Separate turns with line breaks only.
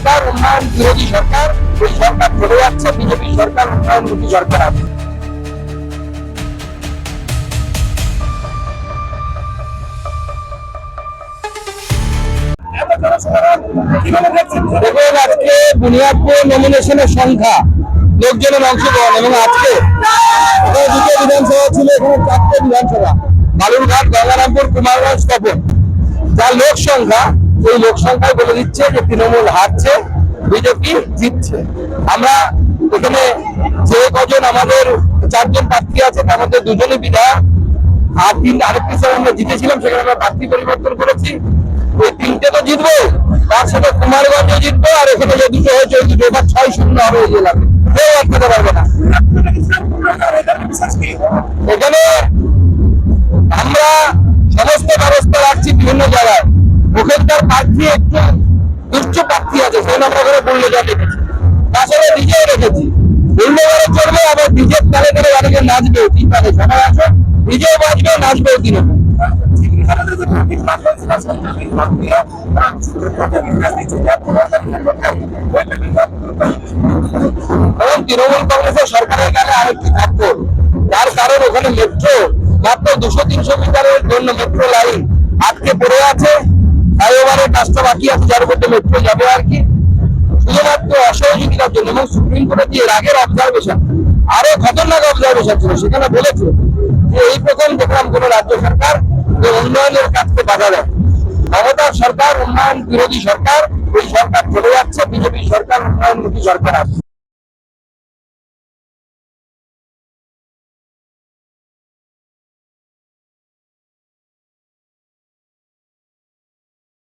সরকার উন্নয়ন বিরোধী সরকার, ওই সরকার চলে যাচ্ছে, বিজেপি সরকার উন্নয়নমুখী সরকার আছে। দেখুন, আজকে বুনিয়াদপুর নমিনেশনের সংখ্যা, লোকজনের অংশগ্রহণ, এবং আজকে দুটো বিধানসভা ছিল, এখানে চারটে বিধানসভা, বালুরঘাট, গঙ্গারামপুর, কুমারগঞ্জ, তপন, যার লোক সংখ্যা, ওই লোক সংখ্যায় বলে দিচ্ছে যে তৃণমূল হারছে, বিজেপি জিতছে। আমরা এখানে যে কজন আমাদের চারজন প্রার্থী আছে, তার মধ্যে দুজনই বিধায়ক, আর আরেকটি স্যার আমরা জিতেছিলাম, সেখানে আমরা প্রার্থী পরিবর্তন করেছি। ওই তিনটে তো জিতবো, তার সাথে কুমারগঞ্জে জিতবো, আর এখানে যে দুটো হয়েছে ওই দুটো, এবার 6-0 হবে এই জেলাতে, কেউ আটকাতে পারবে না। এখানে আমরা সমস্ত ব্যবস্থা রাখছি বিভিন্ন জায়গায়। ওখানকার প্রার্থী একটু দুষ্ট প্রার্থী আছে, সেই আমরা করে বললে যা দেখেছি, তাছাড়া নিজেও রেখেছি, বললে চলবে, আবার নিজের তালে করে অনেকে নাচবেও, ঠিক আছে, সবাই আসো, নিজেও বাঁচবে, নাচবেও তৃণমূল। তৃণমূল কংগ্রেসের সরকারের গেলে আরেকটি থাকতো, তার কারণ ওখানে মেট্রো মাত্র 200-300 মিটারের জন্য মেট্রো লাইন আটকে পড়ে আছে, ফ্লাইওভারের কাজটা বাকি আছে, যার মধ্যে মেট্রো যাবে আর কি, শুধুমাত্র অসহযোগিতার জন্য। এবং সুপ্রিম কোর্টের যে আগের অবজারভেশন, আরো খতরনাক অবজারভেশন ছিল, সেখানে বলেছে যে এই প্রথম দেখলাম কোন রাজ্য সরকার যে উন্নয়নের কাজকে বাধা দেয়। মমতার সরকার উন্নয়ন বিরোধী সরকার, ওই সরকার চলে যাচ্ছে, বিজেপি সরকার উন্নয়নমুখী সরকার আছে।